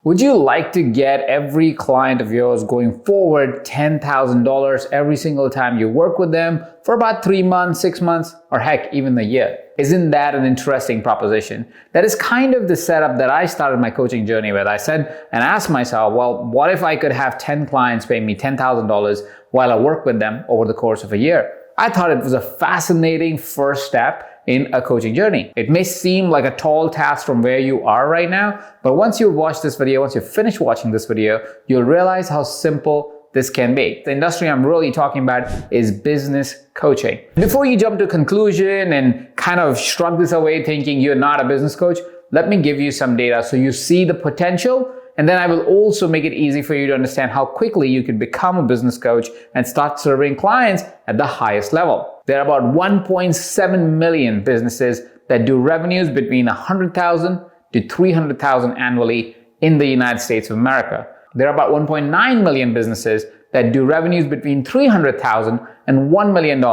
Would you like to get every client of yours going forward $10,000 every single time you work with them for about 3 months, 6 months, or heck, even a year? Isn't that an interesting proposition? That is kind of the setup that I started my coaching journey with. I said and asked myself, well, what if I could have 10 clients paying me $10,000 while I work with them over the course of a year? I thought it was a fascinating first step in a coaching journey. It may seem like a tall task from where you are right now, but once you watch this video, once you finish watching this video, you'll realize how simple this can be. The industry I'm really talking about is business coaching. Before you jump to a conclusion and kind of shrug this away thinking you're not a business coach, let me give you some data so you see the potential. And then I will also make it easy for you to understand how quickly you can become a business coach and start serving clients at the highest level. There are about 1.7 million businesses that do revenues between 100,000 to 300,000 annually in the United States of America. There are about 1.9 million businesses that do revenues between 300,000 and $1 million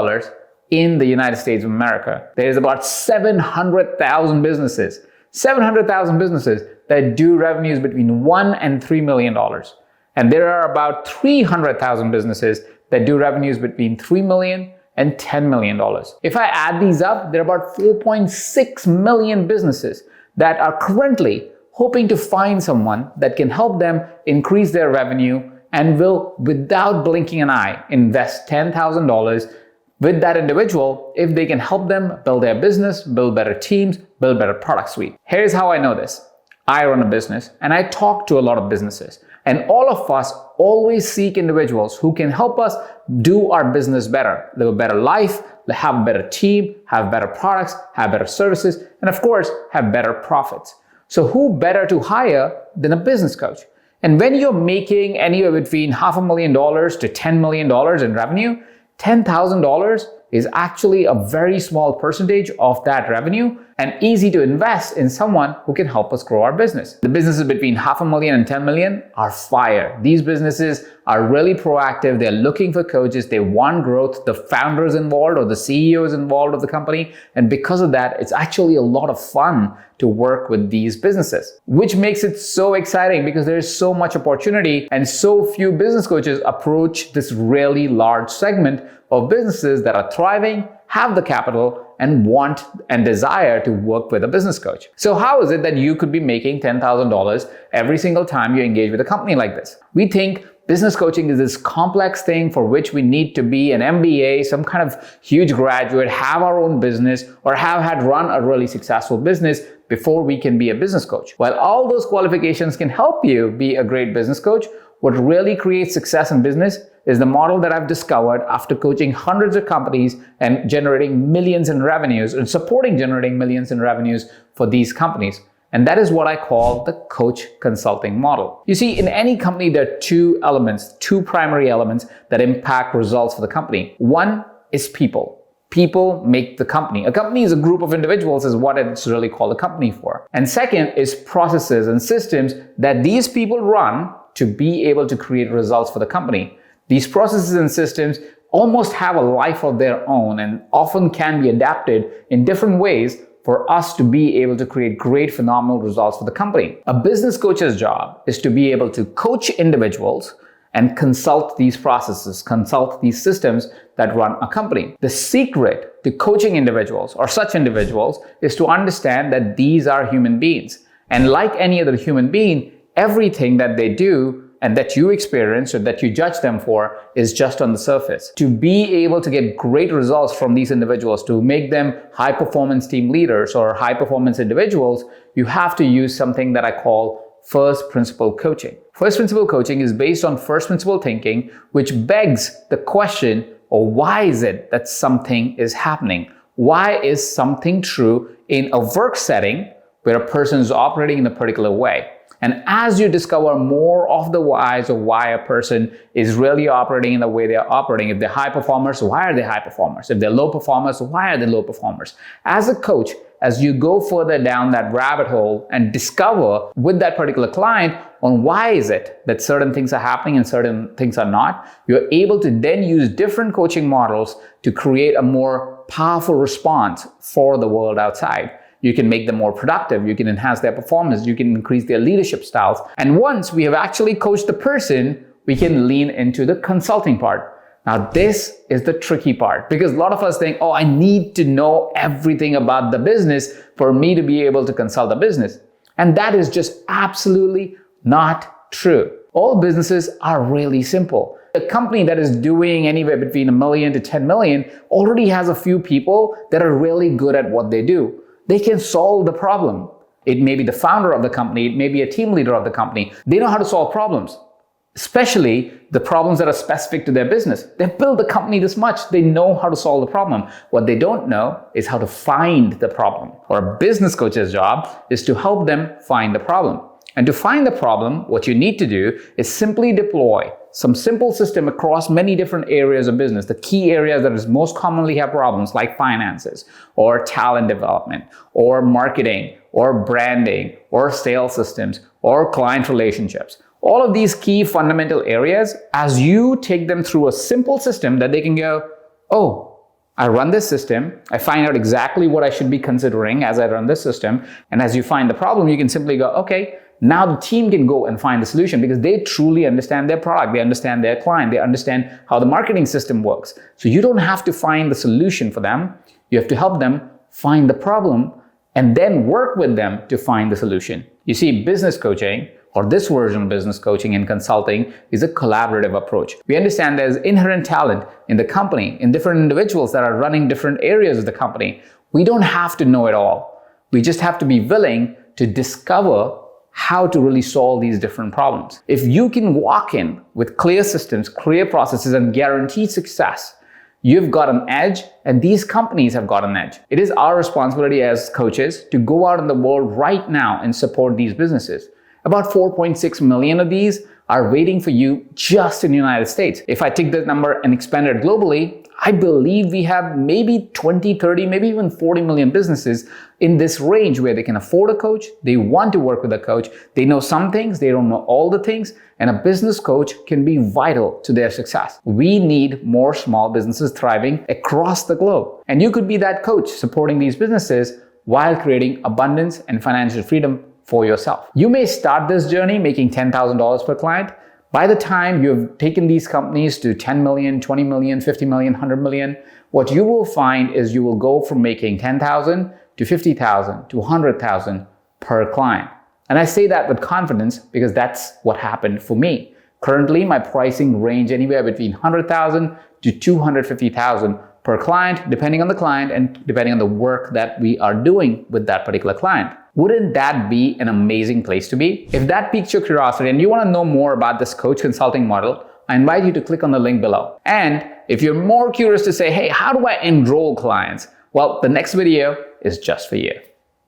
in the United States of America. There is about 700,000 businesses that do revenues between $1 and $3 million. And there are about 300,000 businesses that do revenues between $3 million and $10 million. If I add these up, there are about 4.6 million businesses that are currently hoping to find someone that can help them increase their revenue and will, without blinking an eye, invest $10,000 with that individual if they can help them build their business, build better teams, build better product suite. Here's how I know this. I run a business and I talk to a lot of businesses, and all of us always seek individuals who can help us do our business better, live a better life, have a better team, have better products, have better services, and of course, have better profits. So who better to hire than a business coach? And when you're making anywhere between $500,000 to $10 million in revenue, $10,000 is actually a very small percentage of that revenue and easy to invest in someone who can help us grow our business. The businesses between $500,000 and $10 million are fire. These businesses are really proactive. They're looking for coaches. They want growth. The founder is involved or the CEO is involved of the company. And because of that, it's actually a lot of fun to work with these businesses, which makes it so exciting because there is so much opportunity and so few business coaches approach this really large segment of businesses that are thriving, have the capital, and want and desire to work with a business coach. So how is it that you could be making $10,000 every single time you engage with a company like this? We think business coaching is this complex thing for which we need to be an MBA, some kind of huge graduate, have our own business, or have had run a really successful business before we can be a business coach. While all those qualifications can help you be a great business coach, what really creates success in business is the model that I've discovered after coaching hundreds of companies and generating millions in revenues and supporting generating millions in revenues for these companies. And that is what I call the coach consulting model. You see, in any company, there are two primary elements that impact results for the company. One is people. People make the company. A company is a group of individuals is what it's really called a company for. And second is processes and systems that these people run to be able to create results for the company. These processes and systems almost have a life of their own and often can be adapted in different ways for us to be able to create great, phenomenal results for the company. A business coach's job is to be able to coach individuals and consult these processes, consult these systems that run a company. The secret to coaching individuals or such individuals is to understand that these are human beings. And like any other human being, everything that they do and that you experience or that you judge them for is just on the surface. To be able to get great results from these individuals, to make them high performance team leaders or high performance individuals, you have to use something that I call first principle coaching. First principle coaching is based on first principle thinking, which begs the question, or why is it that something is happening? Why is something true in a work setting where a person is operating in a particular way? And as you discover more of the whys of why a person is really operating in the way they are operating, if they're high performers, why are they high performers? If they're low performers, why are they low performers? As a coach, as you go further down that rabbit hole and discover with that particular client on why is it that certain things are happening and certain things are not, you're able to then use different coaching models to create a more powerful response for the world outside. You can make them more productive. You can enhance their performance. You can increase their leadership styles. And once we have actually coached the person, we can lean into the consulting part. Now, this is the tricky part because a lot of us think, oh, I need to know everything about the business for me to be able to consult the business. And that is just absolutely not true. All businesses are really simple. A company that is doing anywhere between $1 million to 10 million already has a few people that are really good at what they do. They can solve the problem. It may be the founder of the company, it may be a team leader of the company. They know how to solve problems, especially the problems that are specific to their business. They've built the company this much, they know how to solve the problem. What they don't know is how to find the problem. Or a business coach's job is to help them find the problem. And to find the problem, what you need to do is simply deploy some simple system across many different areas of business. The key areas that is most commonly have problems like finances, or talent development, or marketing, or branding, or sales systems, or client relationships. All of these key fundamental areas, as you take them through a simple system that they can go, oh, I run this system, I find out exactly what I should be considering as I run this system, and as you find the problem, you can simply go, okay, now the team can go and find the solution because they truly understand their product, they understand their client, they understand how the marketing system works. So you don't have to find the solution for them, you have to help them find the problem and then work with them to find the solution. You see, business coaching, or this version of business coaching and consulting, is a collaborative approach. We understand there's inherent talent in the company, in different individuals that are running different areas of the company. We don't have to know it all. We just have to be willing to discover how to really solve these different problems. If you can walk in with clear systems, clear processes, and guaranteed success, you've got an edge, and these companies have got an edge. It is our responsibility as coaches to go out in the world right now and support these businesses. About 4.6 million of these are waiting for you just in the United States. If I take that number and expand it globally, I believe we have maybe 20, 30, maybe even 40 million businesses in this range where they can afford a coach, they want to work with a coach, they know some things, they don't know all the things, and a business coach can be vital to their success. We need more small businesses thriving across the globe. And you could be that coach supporting these businesses while creating abundance and financial freedom for yourself. You may start this journey making $10,000 per client. By the time you've taken these companies to 10 million, 20 million, 50 million, 100 million, what you will find is you will go from making 10,000 to 50,000 to 100,000 per client. And I say that with confidence because that's what happened for me. Currently, my pricing range anywhere between 100,000 to 250,000 per client, depending on the client and depending on the work that we are doing with that particular client. Wouldn't that be an amazing place to be? If that piques your curiosity and you want to know more about this coach consulting model, I invite you to click on the link below. And if you're more curious to say, hey, how do I enroll clients? Well, the next video is just for you.